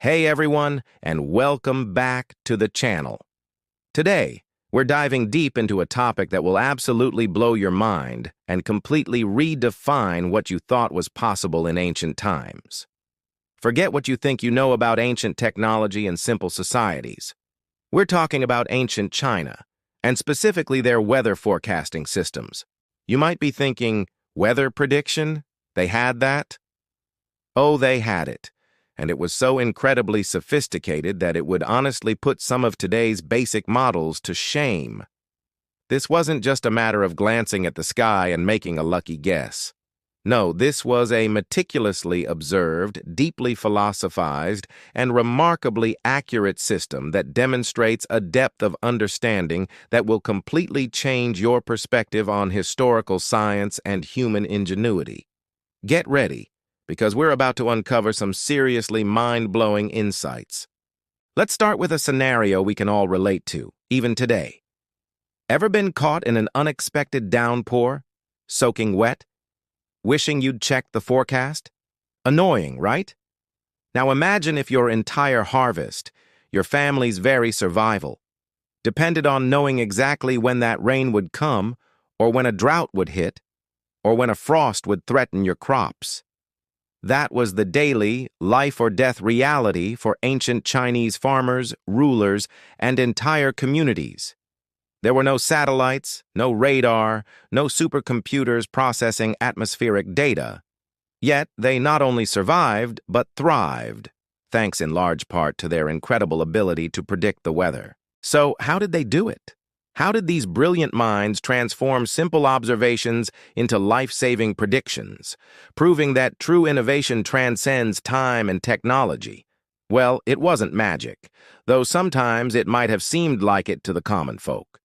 Hey everyone, and welcome back to the channel. Today, we're diving deep into a topic that will absolutely blow your mind and completely redefine what you thought was possible in ancient times. Forget what you think you know about ancient technology and simple societies. We're talking about ancient China, and specifically their weather forecasting systems. You might be thinking, weather prediction? They had that? Oh, they had it. And it was so incredibly sophisticated that it would honestly put some of today's basic models to shame. This wasn't just a matter of glancing at the sky and making a lucky guess. No, this was a meticulously observed, deeply philosophized, and remarkably accurate system that demonstrates a depth of understanding that will completely change your perspective on historical science and human ingenuity. Get ready, because we're about to uncover some seriously mind-blowing insights. Let's start with a scenario we can all relate to, even today. Ever been caught in an unexpected downpour, soaking wet, wishing you'd checked the forecast? Annoying, right? Now imagine if your entire harvest, your family's very survival, depended on knowing exactly when that rain would come, or when a drought would hit, or when a frost would threaten your crops. That was the daily, life-or-death reality for ancient Chinese farmers, rulers, and entire communities. There were no satellites, no radar, no supercomputers processing atmospheric data. Yet they not only survived, but thrived, thanks in large part to their incredible ability to predict the weather. So how did they do it? How did these brilliant minds transform simple observations into life-saving predictions, proving that true innovation transcends time and technology? Well, it wasn't magic, though sometimes it might have seemed like it to the common folk.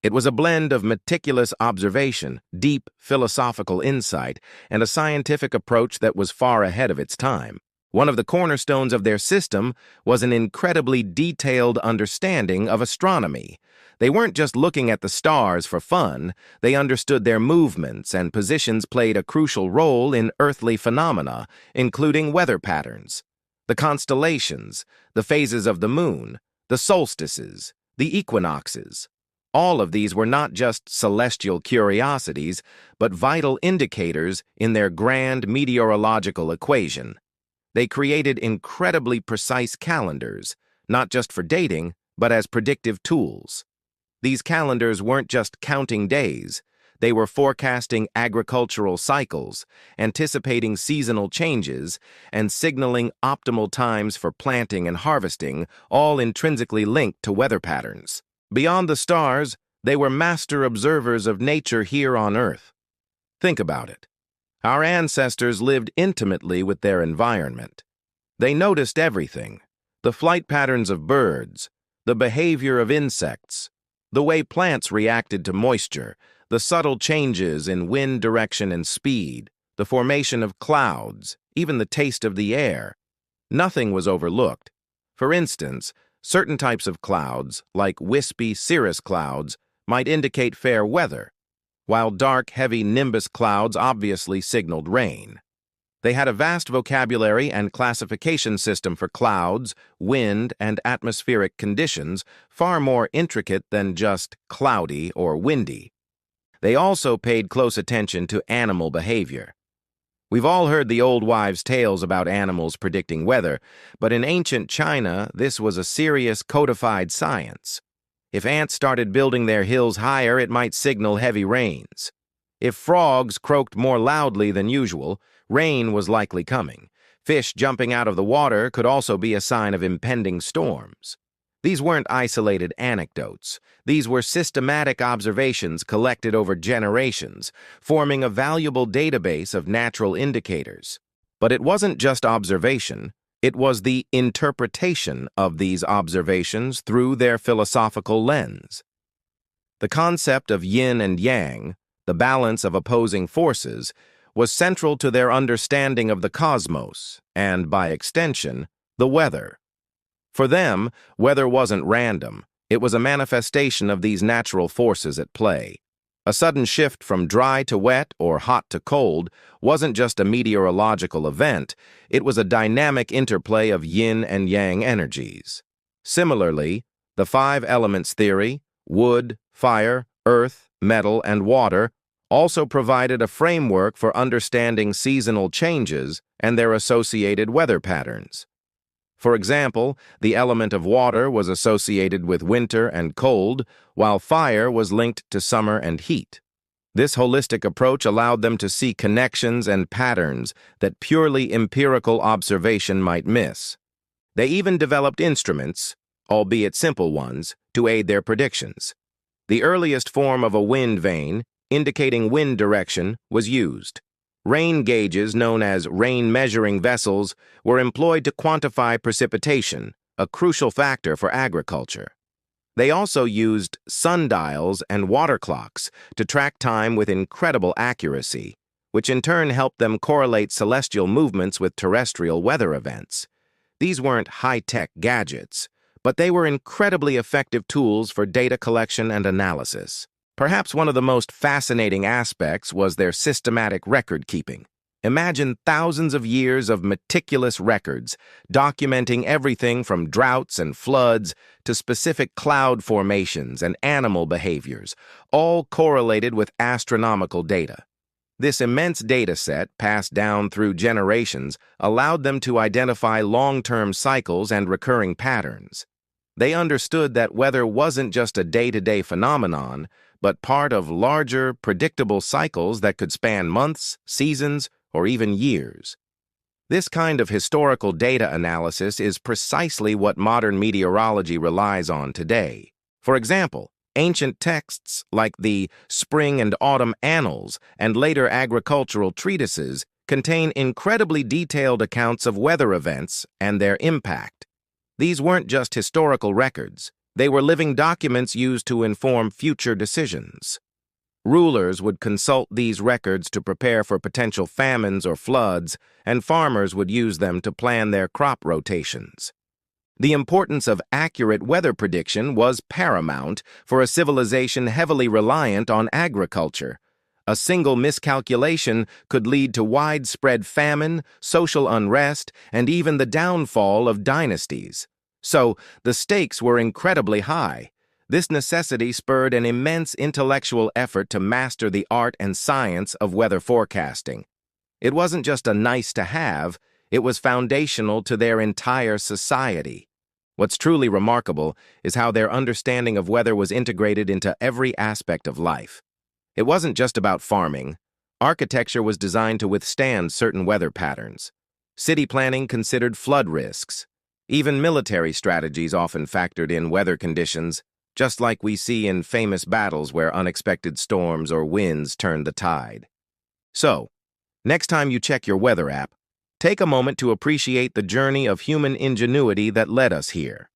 It was a blend of meticulous observation, deep philosophical insight, and a scientific approach that was far ahead of its time. One of the cornerstones of their system was an incredibly detailed understanding of astronomy. They weren't just looking at the stars for fun, they understood their movements and positions played a crucial role in earthly phenomena, including weather patterns, the constellations, the phases of the moon, the solstices, the equinoxes. All of these were not just celestial curiosities, but vital indicators in their grand meteorological equation. They created incredibly precise calendars, not just for dating, but as predictive tools. These calendars weren't just counting days, they were forecasting agricultural cycles, anticipating seasonal changes, and signaling optimal times for planting and harvesting, all intrinsically linked to weather patterns. Beyond the stars, they were master observers of nature here on Earth. Think about it. Our ancestors lived intimately with their environment. They noticed everything: the flight patterns of birds, the behavior of insects, the way plants reacted to moisture, the subtle changes in wind direction and speed, the formation of clouds, even the taste of the air. Nothing was overlooked. For instance, certain types of clouds, like wispy cirrus clouds, might indicate fair weather, while dark, heavy nimbus clouds obviously signaled rain. They had a vast vocabulary and classification system for clouds, wind, and atmospheric conditions, far more intricate than just cloudy or windy. They also paid close attention to animal behavior. We've all heard the old wives' tales about animals predicting weather, but in ancient China, this was a serious codified science. If ants started building their hills higher, it might signal heavy rains. If frogs croaked more loudly than usual, rain was likely coming. Fish jumping out of the water could also be a sign of impending storms. These weren't isolated anecdotes. These were systematic observations collected over generations, forming a valuable database of natural indicators. But it wasn't just observation. It was the interpretation of these observations through their philosophical lens. The concept of yin and yang, the balance of opposing forces, was central to their understanding of the cosmos and, by extension, the weather. For them, weather wasn't random. It was a manifestation of these natural forces at play. A sudden shift from dry to wet or hot to cold wasn't just a meteorological event, it was a dynamic interplay of yin and yang energies. Similarly, the five elements theory, wood, fire, earth, metal, and water, also provided a framework for understanding seasonal changes and their associated weather patterns. For example, the element of water was associated with winter and cold, while fire was linked to summer and heat. This holistic approach allowed them to see connections and patterns that purely empirical observation might miss. They even developed instruments, albeit simple ones, to aid their predictions. The earliest form of a wind vane, indicating wind direction, was used. Rain gauges, known as rain measuring vessels, were employed to quantify precipitation, a crucial factor for agriculture. They also used sundials and water clocks to track time with incredible accuracy, which in turn helped them correlate celestial movements with terrestrial weather events. These weren't high-tech gadgets, but they were incredibly effective tools for data collection and analysis. Perhaps one of the most fascinating aspects was their systematic record-keeping. Imagine thousands of years of meticulous records, documenting everything from droughts and floods to specific cloud formations and animal behaviors, all correlated with astronomical data. This immense data set, passed down through generations, allowed them to identify long-term cycles and recurring patterns. They understood that weather wasn't just a day-to-day phenomenon, but part of larger, predictable cycles that could span months, seasons, or even years. This kind of historical data analysis is precisely what modern meteorology relies on today. For example, ancient texts like the Spring and Autumn Annals and later agricultural treatises contain incredibly detailed accounts of weather events and their impact. These weren't just historical records. They were living documents used to inform future decisions. Rulers would consult these records to prepare for potential famines or floods, and farmers would use them to plan their crop rotations. The importance of accurate weather prediction was paramount for a civilization heavily reliant on agriculture. A single miscalculation could lead to widespread famine, social unrest, and even the downfall of dynasties. So, the stakes were incredibly high. This necessity spurred an immense intellectual effort to master the art and science of weather forecasting. It wasn't just a nice-to-have, it was foundational to their entire society. What's truly remarkable is how their understanding of weather was integrated into every aspect of life. It wasn't just about farming. Architecture was designed to withstand certain weather patterns. City planning considered flood risks. Even military strategies often factored in weather conditions, just like we see in famous battles where unexpected storms or winds turn the tide. So, next time you check your weather app, take a moment to appreciate the journey of human ingenuity that led us here.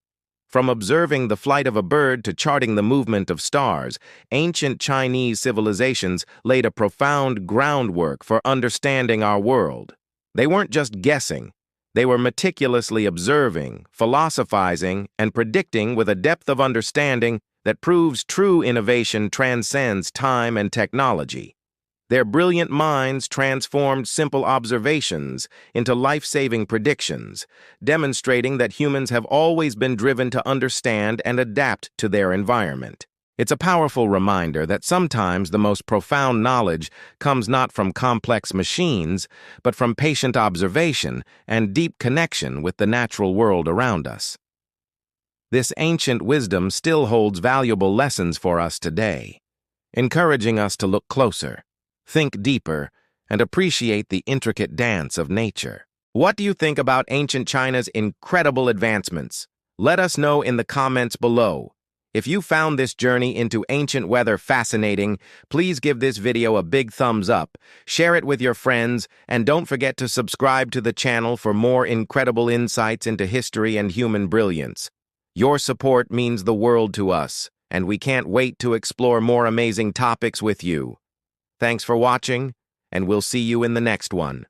From observing the flight of a bird to charting the movement of stars, ancient Chinese civilizations laid a profound groundwork for understanding our world. They weren't just guessing. They were meticulously observing, philosophizing, and predicting with a depth of understanding that proves true innovation transcends time and technology. Their brilliant minds transformed simple observations into life-saving predictions, demonstrating that humans have always been driven to understand and adapt to their environment. It's a powerful reminder that sometimes the most profound knowledge comes not from complex machines, but from patient observation and deep connection with the natural world around us. This ancient wisdom still holds valuable lessons for us today, encouraging us to look closer, think deeper, and appreciate the intricate dance of nature. What do you think about ancient China's incredible advancements? Let us know in the comments below. If you found this journey into ancient weather fascinating, please give this video a big thumbs up, share it with your friends, and don't forget to subscribe to the channel for more incredible insights into history and human brilliance. Your support means the world to us, and we can't wait to explore more amazing topics with you. Thanks for watching, and we'll see you in the next one.